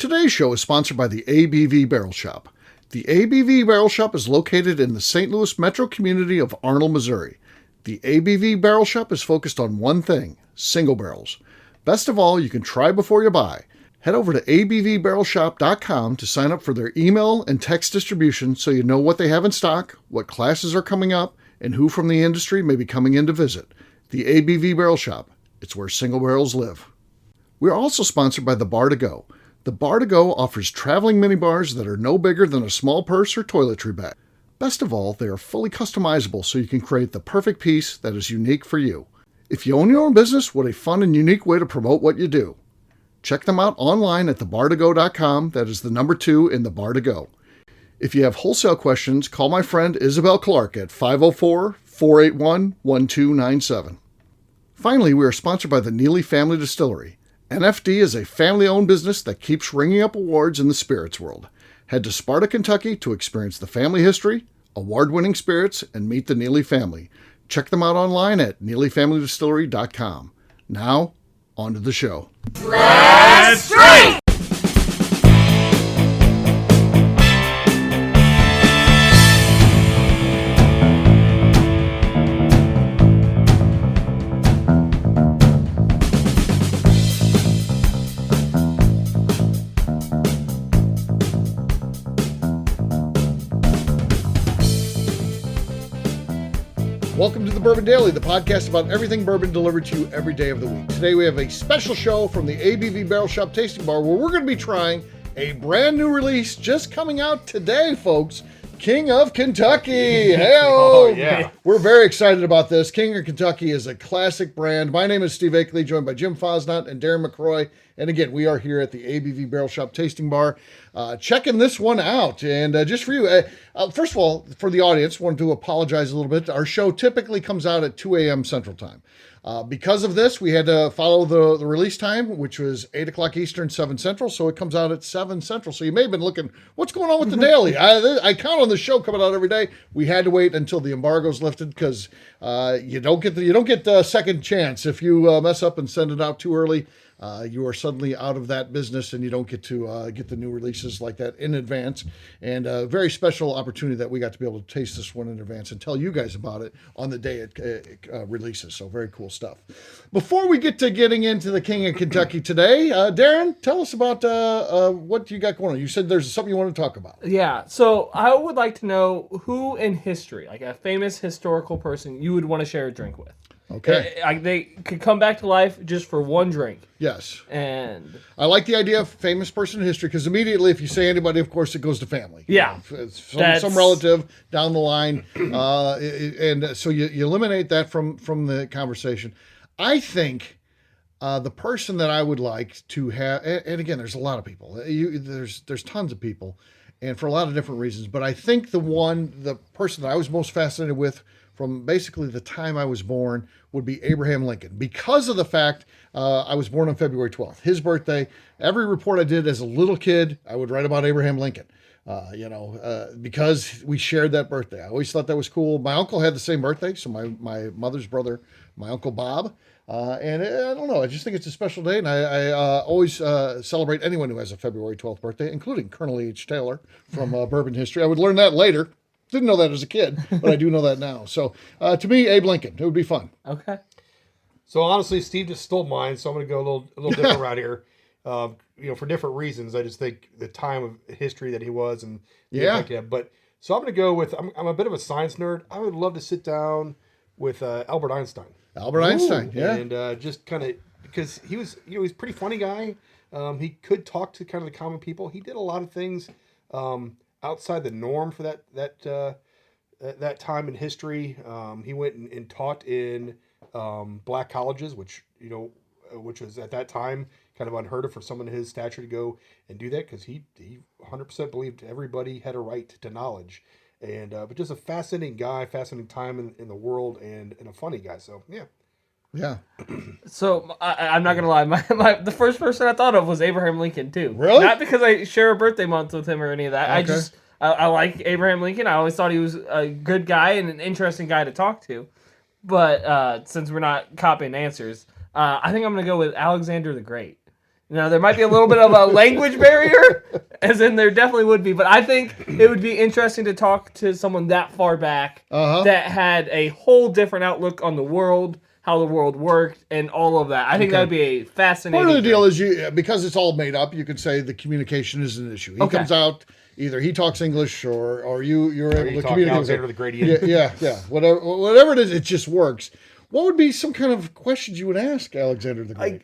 Today's show is sponsored by the ABV Barrel Shop. The ABV Barrel Shop is located in the St. Louis metro community of Arnold, Missouri. The ABV Barrel Shop is focused on one thing, single barrels. Best of all, you can try before you buy. Head over to abvbarrelshop.com to sign up for their email and text distribution so you know what they have in stock, what classes are coming up, and who from the industry may be coming in to visit. The ABV Barrel Shop. It's where single barrels live. We are also sponsored by the Bar to Go. The Bar to Go offers traveling minibars that are no bigger than a small purse or toiletry bag. Best of all, they are fully customizable so you can create the perfect piece that is unique for you. If you own your own business, what a fun and unique way to promote what you do. Check them out online at thebar2go.com. That is the number 2 in the Bar to Go. If you have wholesale questions, call my friend Isabel Clark at 504-481-1297. Finally, we are sponsored by the Neely Family Distillery. NFD is a family-owned business that keeps ringing up awards in the spirits world. Head to Sparta, Kentucky to experience the family history, award-winning spirits, and meet the Neely family. Check them out online at neelyfamilydistillery.com. Now, on to the show. Let's drink! Welcome to the Bourbon Daily, the podcast about everything bourbon delivered to you every day of the week. Today we have a special show from the ABV Barrel Shop Tasting Bar where we're going to be trying a brand new release just coming out today, folks. King of Kentucky. Hey-o! Oh, yeah. We're very excited about this. King of Kentucky is a classic brand. My name is Steve Akeley, joined by Jim Fosnot and Darren McCroy. And again, we are here at the ABV Barrel Shop Tasting Bar, checking this one out. And just for you, first of all, for the audience, wanted to apologize a little bit. Our show typically comes out at 2 a.m. Central Time. Because of this, we had to follow the release time, which was 8 o'clock Eastern, 7 Central. So it comes out at 7 Central. So you may have been looking, what's going on with the daily? I count on the show coming out every day. We had to wait until the embargo's lifted because you don't get the second chance. If you mess up and send it out too early, you are suddenly out of that business and you don't get to get the new releases like that in advance. And a very special opportunity that we got to be able to taste this one in advance and tell you guys about it on the day it releases. So very cool stuff. Before we get to getting into the King of Kentucky today, Darren, tell us about what you got going on. You said there's something you want to talk about. Yeah, so I would like to know who in history, like a famous historical person, you would want to share a drink with. Okay. They could come back to life just for one drink. Yes. And I like the idea of famous person in history because immediately if you say anybody, of course, it goes to family. Yeah. It's some relative down the line. And so you eliminate that from the conversation. I think the person that I would like to have, and again, there's a lot of people. There's tons of people, and for a lot of different reasons. But I think the person that I was most fascinated with from basically the time I was born would be Abraham Lincoln. Because of the fact I was born on February 12th, his birthday, every report I did as a little kid, I would write about Abraham Lincoln, because we shared that birthday. I always thought that was cool. My uncle had the same birthday, so my mother's brother, my Uncle Bob. And I don't know, I just think it's a special day, and I always celebrate anyone who has a February 12th birthday, including Colonel H. Taylor from bourbon history. I would learn that later. Didn't know that as a kid, but I do know that now. So to me, Abe Lincoln, it would be fun. okay. So honestly, Steve just stole mine, so I'm going to go a little different route here. For different reasons. I just think the time of history that he was and the impact he had. But so I'm going to go with. I'm a bit of a science nerd. I would love to sit down with Albert Einstein. Albert Einstein, yeah, and just kind of because he was he's a pretty funny guy. He could talk to kind of the common people. He did a lot of things outside the norm for that time in history. He went and taught in black colleges, which was at that time kind of unheard of for someone his stature to go and do that, because he 100% believed everybody had a right to knowledge. And but just a fascinating guy, fascinating time in the world, and a funny guy. So yeah. So I'm not gonna lie, the first person I thought of was Abraham Lincoln too. Really? Not because I share a birthday month with him or any of that. Okay. I like Abraham Lincoln. I always thought he was a good guy and an interesting guy to talk to. But since we're not copying answers, I think I'm gonna go with Alexander the Great. Now, there might be a little bit of a language barrier, as in there definitely would be, but I think it would be interesting to talk to someone that far back that had a whole different outlook on the world, how the world worked, and all of that. I think that would be a fascinating Part of the deal drink. is because it's all made up, you could say the communication is an issue. He comes out, either he talks English or you're able to communicate. Alexander the Great. Yeah. Whatever it is, it just works. What would be some kind of questions you would ask Alexander the Great?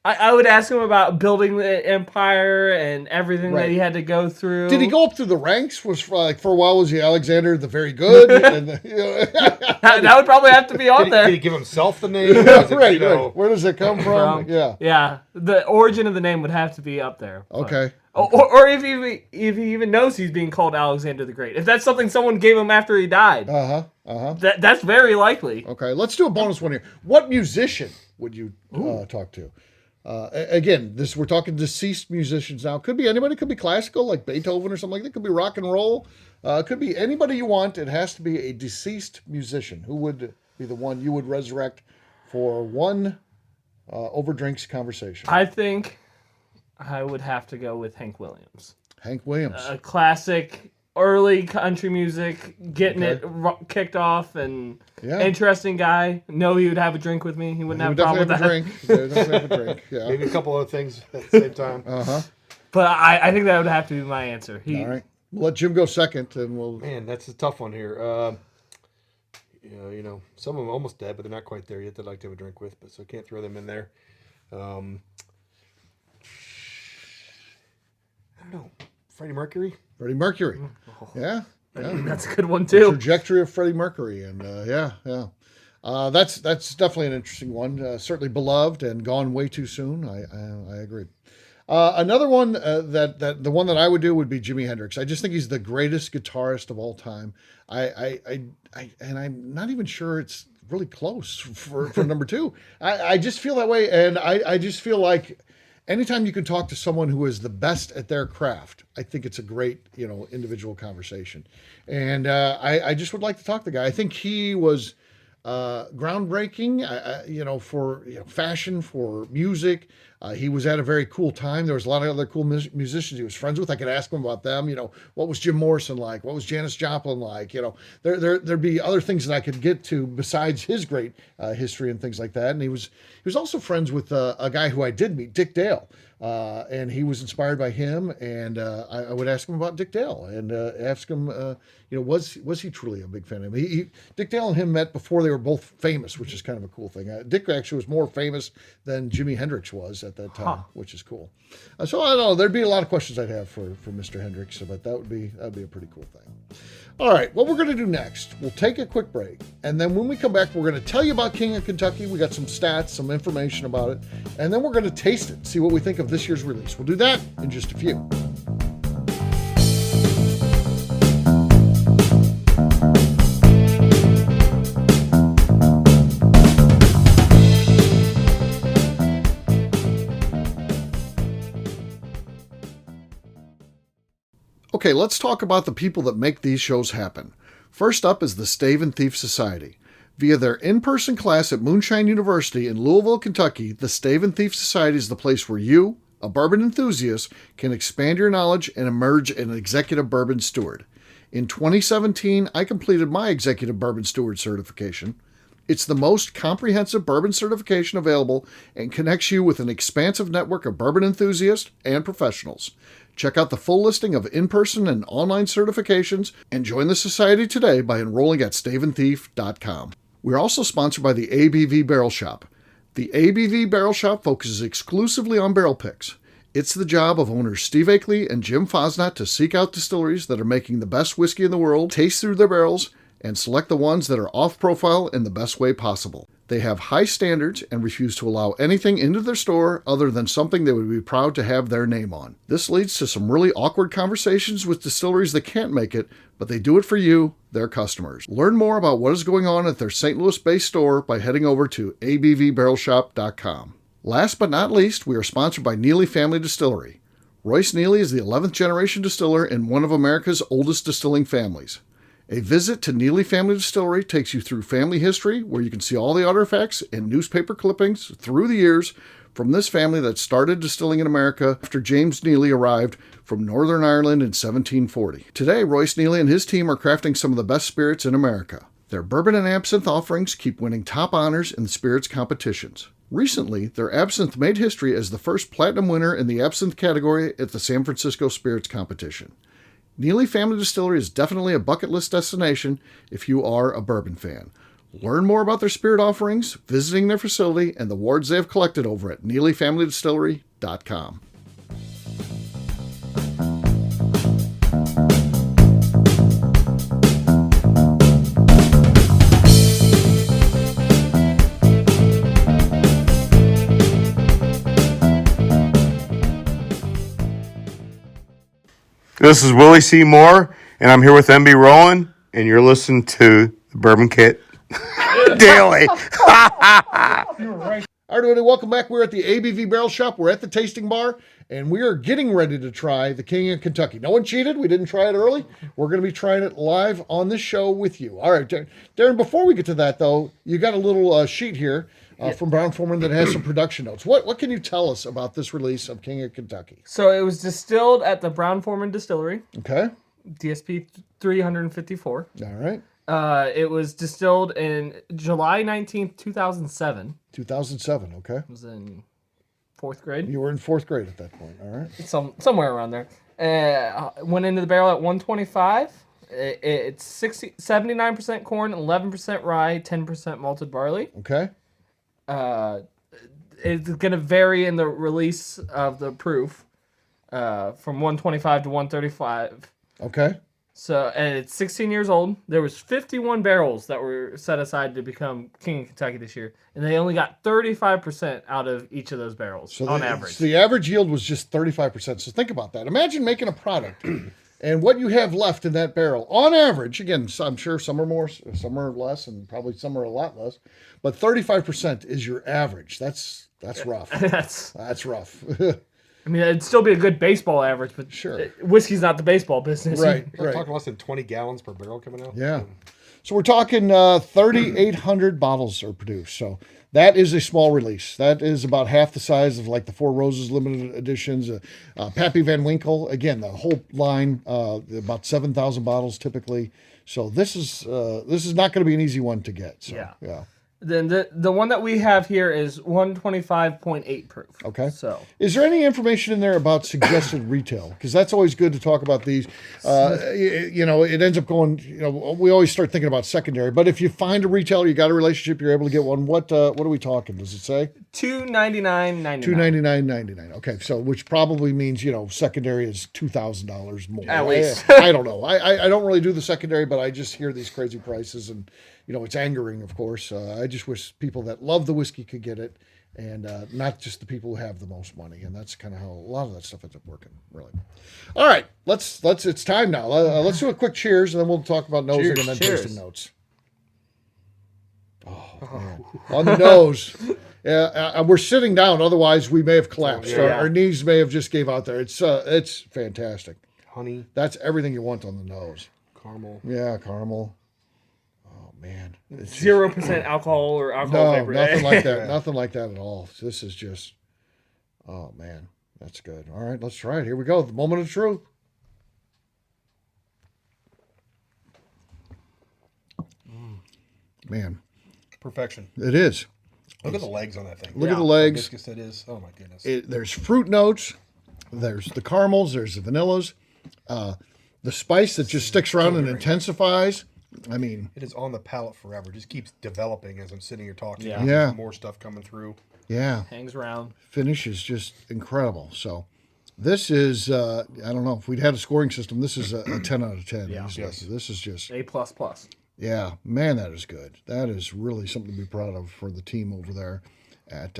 I would ask him about building the empire and everything that he had to go through. Did he go up through the ranks? Was for a while was he Alexander the Very Good? And that would probably have to be on there. Did he give himself the name? Right. Where does it come from? Yeah. The origin of the name would have to be up there. Okay. Or if he even knows he's being called Alexander the Great. If that's something someone gave him after he died. That's very likely. Okay. Let's do a bonus one here. What musician would you talk to? Again, we're talking deceased musicians now. Could be anybody. Could be classical, like Beethoven or something like that. Could be rock and roll. Could be anybody you want. It has to be a deceased musician. Who would be the one you would resurrect for one over drinks conversation? I think I would have to go with Hank Williams. Hank Williams. A classic early country music, getting it kicked off, and interesting guy. No, he would have a drink with me. He wouldn't have a problem with that. Definitely have a drink. Yeah. Maybe a couple other things at the same time. But I think that would have to be my answer. All right. We'll let Jim go second, and we'll. Man, that's a tough one here. Some of them almost dead, but they're not quite there yet. They'd like to have a drink with, but so I can't throw them in there. I don't know. Freddie Mercury. Freddie Mercury. Yeah. That's a good one too. The trajectory of Freddie Mercury, and that's definitely an interesting one. Certainly beloved and gone way too soon. I agree. Another one that the one that I would do would be Jimi Hendrix. I just think he's the greatest guitarist of all time. And I'm not even sure it's really close for number two. I just feel that way, and I just feel like anytime you can talk to someone who is the best at their craft, I think it's a great, individual conversation. And I just would like to talk to the guy. I think he was groundbreaking, for fashion, for music. He was at a very cool time. There was a lot of other cool musicians he was friends with. I could ask him about them. What was Jim Morrison like? What was Janis Joplin like? There'd be other things that I could get to besides his great history and things like that. And he was also friends with a guy who I did meet, Dick Dale. And he was inspired by him, and I would ask him about Dick Dale and ask him, was he truly a big fan of him? Dick Dale and him met before they were both famous, which is kind of a cool thing. Dick actually was more famous than Jimi Hendrix was at that time, which is cool. So I don't know. There'd be a lot of questions I'd have for Mr. Hendrix, but that'd be a pretty cool thing. All right, what we're going to do next, we'll take a quick break, and then when we come back, we're going to tell you about King of Kentucky. We got some stats, some information about it, and then we're going to taste it, see what we think of this year's release. We'll do that in just a few. Okay, let's talk about the people that make these shows happen. First up is the Stave and Thief Society. Via their in-person class at Moonshine University in Louisville, Kentucky, the Stave and Thief Society is the place where you, a bourbon enthusiast, can expand your knowledge and emerge an executive bourbon steward. In 2017, I completed my executive bourbon steward certification. It's the most comprehensive bourbon certification available and connects you with an expansive network of bourbon enthusiasts and professionals. Check out the full listing of in-person and online certifications and join the society today by enrolling at staveandthief.com. We're also sponsored by the ABV Barrel Shop. The ABV Barrel Shop focuses exclusively on barrel picks. It's the job of owners Steve Akeley and Jim Fosnot to seek out distilleries that are making the best whiskey in the world, taste through their barrels, and select the ones that are off-profile in the best way possible. They have high standards and refuse to allow anything into their store other than something they would be proud to have their name on. This leads to some really awkward conversations with distilleries that can't make it, but they do it for you, their customers. Learn more about what is going on at their St. Louis-based store by heading over to abvbarrelshop.com. Last but not least, we are sponsored by Neely Family Distillery. Royce Neely is the 11th generation distiller in one of America's oldest distilling families. A visit to Neely Family Distillery takes you through family history, where you can see all the artifacts and newspaper clippings through the years from this family that started distilling in America after James Neely arrived from Northern Ireland in 1740. Today, Royce Neely and his team are crafting some of the best spirits in America. Their bourbon and absinthe offerings keep winning top honors in spirits competitions. Recently, their absinthe made history as the first platinum winner in the absinthe category at the San Francisco Spirits Competition. Neely Family Distillery is definitely a bucket list destination if you are a bourbon fan. Learn more about their spirit offerings, visiting their facility, and the awards they have collected over at NeelyFamilyDistillery.com. This is Willie C. Moore, and I'm here with MB Rowan, and you're listening to the Bourbon Kit Daily. All right, everybody, welcome back. We're at the ABV Barrel Shop. We're at the tasting bar, and we are getting ready to try the King of Kentucky. No one cheated. We didn't try it early. We're going to be trying it live on this show with you. All right, Darren, before we get to that, though, you got a little sheet here from Brown-Forman that has some production notes. What can you tell us about this release of King of Kentucky? So it was distilled at the Brown-Forman Distillery. Okay. DSP 354. All right. It was distilled in July 19th, 2007. 2007, okay. I was in 4th grade. You were in 4th grade at that point, all right. Somewhere around there. Went into the barrel at 125. It's 79% corn, 11% rye, 10% malted barley. Okay. It's going to vary in the release of the proof from 125 to 135. Okay. So, and it's 16 years old. There was 51 barrels that were set aside to become King of Kentucky this year, and they only got 35% out of each of those barrels on average. So the average yield was just 35%. So think about that. Imagine making a product and what you have left in that barrel. On average, again, I'm sure some are more, some are less, and probably some are a lot less, but 35% is your average. That's rough. That's rough. I mean, it'd still be a good baseball average, but sure, whiskey's not the baseball business. Right. We're talking less than 20 gallons per barrel coming out. Yeah. So we're talking 3,800 bottles are produced. So that is a small release. That is about half the size of like the Four Roses limited editions. Pappy Van Winkle, again, the whole line, about 7,000 bottles typically. So this is not going to be an easy one to get. So, yeah. Then the one that we have here is 125.8 proof. Okay. So is there any information in there about suggested retail? Because that's always good to talk about these. It ends up going, we always start thinking about secondary. But if you find a retailer, you got a relationship, you're able to get one. What are we talking? Does it say? $299.99. $299.99. Okay. So which probably means, secondary is $2,000 more. At least. I don't know. I don't really do the secondary, but I just hear these crazy prices and it's angering, of course. I just wish people that love the whiskey could get it, and not just the people who have the most money. And that's kind of how a lot of that stuff ends up working, really. All right, let's. It's time now. Let's do a quick cheers, and then we'll talk about nosing and then tasting notes. Oh, man. On the nose. We're sitting down, otherwise we may have collapsed. Our knees may have just gave out there. It's fantastic. Honey. That's everything you want on the nose. Caramel. Yeah, caramel. Man, 0% alcohol or alcohol vapor. Nothing like that. Nothing like that at all. This is just, oh man, that's good. All right, let's try it. Here we go. The moment of truth. Man, perfection. It is. Look at the legs on that thing. Look at the legs. Hibiscus that is. Oh my goodness. There's fruit notes. There's the caramels. There's the vanillas. The spice that just sticks around and intensifies. I mean, it is on the palate forever. It just keeps developing as I'm sitting here talking. Yeah. There's more stuff coming through. Yeah. Hangs around. Finish is just incredible. So this is, I don't know if we'd had a scoring system. This is a 10 out of 10. Yeah. This is just A++. Yeah, man, that is good. That is really something to be proud of for the team over there at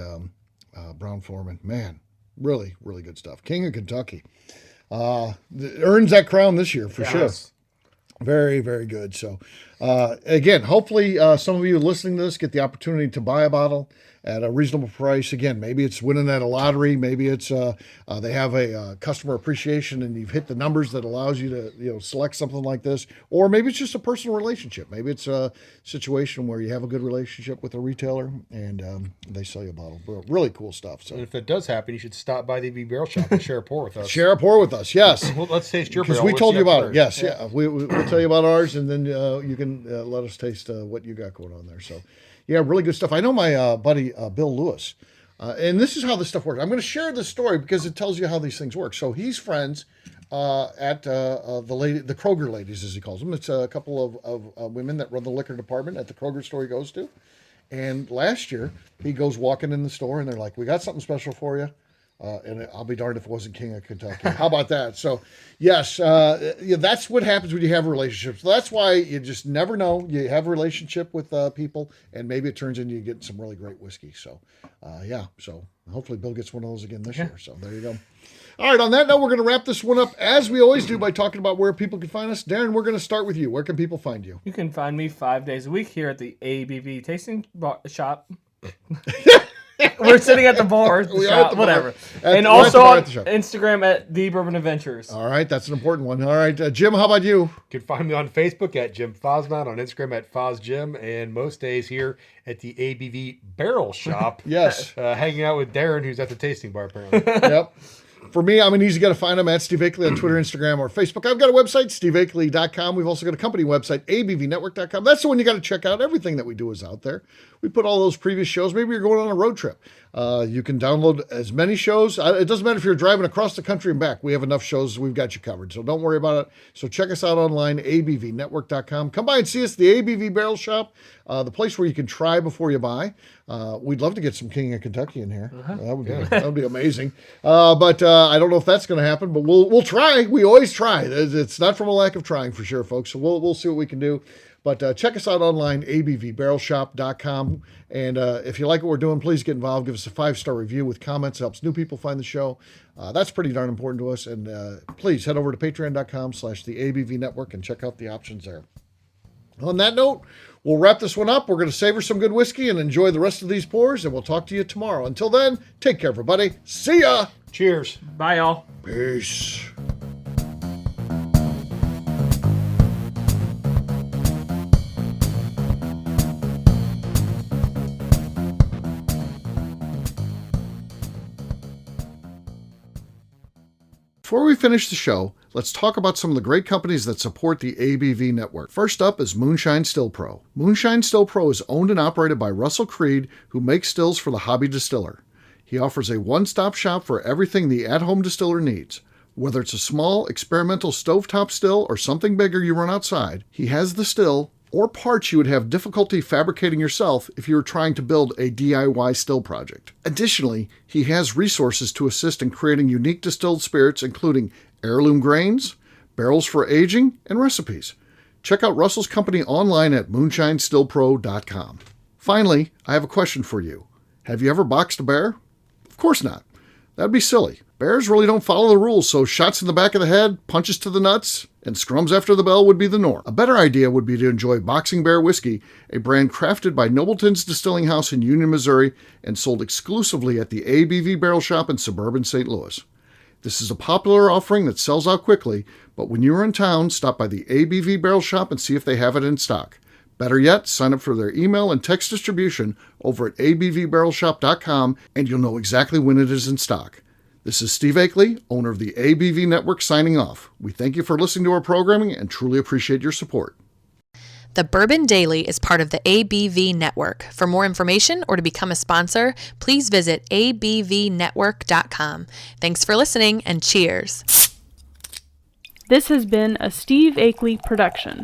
Brown-Forman. Man, really, really good stuff. King of Kentucky. Earns that crown this year for sure. Very, very good. So Again, hopefully some of you listening to this get the opportunity to buy a bottle at a reasonable price. Again, maybe it's winning at a lottery. Maybe it's they have a customer appreciation and you've hit the numbers that allows you to select something like this. Or maybe it's just a personal relationship. Maybe it's a situation where you have a good relationship with a retailer and they sell you a bottle. Really cool stuff. So And if that does happen, you should stop by the ABV Barrel Shop and share a pour with us. share a pour with us, yes. Well, let's taste your Because barrel. we told you about it. Yes, Yeah. yeah. We'll tell you about ours, and then you can let us taste what you got going on there. So, yeah, really good stuff. I know my buddy Bill Lewis, and this is how this stuff works. I'm going to share this story because it tells you how these things work. So he's friends at the Kroger ladies, as he calls them. It's a couple of women that run the liquor department at the Kroger store he goes to. And last year, he goes walking in the store, and they're like, "We got something special for you." And I'll be darned if it wasn't King of Kentucky. How about that? So, yes, that's what happens when you have relationships. That's why you just never know. You have a relationship with people, and maybe it turns into you get some really great whiskey. So, so hopefully Bill gets one of those again this year. So there you go. All right, on that note, we're going to wrap this one up, as we always do, by talking about where people can find us. Darren, we're going to start with you. Where can people find you? You can find me 5 days a week here at the ABV Tasting Shop. We're sitting at the bar, the shop, whatever. And also on Instagram at The Bourbon Adventures. All right, that's an important one. All right, Jim, how about you? You can find me on Facebook at Jim Fosnot, on Instagram at FosJim, and most days here at the ABV Barrel Shop. Yes. Hanging out with Darren, who's at the tasting bar, apparently. Yep. For me, I'm an easy guy to find. I'm at Steve Akeley on Twitter, Instagram, or Facebook. I've got a website, steveakeley.com. We've also got a company website, abvnetwork.com. That's the one you got to check out. Everything that we do is out there. We put all those previous shows. Maybe you're going on a road trip. You can download as many shows. It doesn't matter if you're driving across the country and back. We have enough shows. We've got you covered. So don't worry about it. So check us out online, abvnetwork.com. Come by and see us, the ABV Barrel Shop, the place where you can try before you buy. We'd love to get some King of Kentucky in here. That would be amazing. But I don't know if that's going to happen, but we'll try. We always try. It's not from a lack of trying for sure, folks. So we'll see what we can do. But check us out online, abvbarrelshop.com. And if you like what we're doing, please get involved. Give us a 5-star review with comments. It helps new people find the show. That's pretty darn important to us. And please head over to patreon.com/theabvnetwork and check out the options there. On that note, we'll wrap this one up. We're going to savor some good whiskey and enjoy the rest of these pours. And we'll talk to you tomorrow. Until then, take care, everybody. See ya. Cheers. Bye, y'all. Peace. Before we finish the show, let's talk about some of the great companies that support the ABV network. First up is Moonshine Still Pro. Moonshine Still Pro is owned and operated by Russell Creed, who makes stills for the hobby distiller. He offers a one-stop shop for everything the at-home distiller needs. Whether it's a small, experimental stovetop still or something bigger you run outside, he has the still or parts you would have difficulty fabricating yourself if you were trying to build a DIY still project. Additionally, he has resources to assist in creating unique distilled spirits, including heirloom grains, barrels for aging, and recipes. Check out Russell's company online at moonshinestillpro.com. Finally, I have a question for you. Have you ever boxed a bear? Of course not. That'd be silly. Bears really don't follow the rules, so shots in the back of the head, punches to the nuts, and scrums after the bell would be the norm. A better idea would be to enjoy Boxing Bear Whiskey, a brand crafted by Nobleton's Distilling House in Union, Missouri, and sold exclusively at the ABV Barrel Shop in suburban St. Louis. This is a popular offering that sells out quickly, but when you are in town, stop by the ABV Barrel Shop and see if they have it in stock. Better yet, sign up for their email and text distribution over at abvbarrelshop.com, and you'll know exactly when it is in stock. This is Steve Akeley, owner of the ABV Network, signing off. We thank you for listening to our programming and truly appreciate your support. The Bourbon Daily is part of the ABV Network. For more information or to become a sponsor, please visit abvnetwork.com. Thanks for listening and cheers. This has been a Steve Akeley production.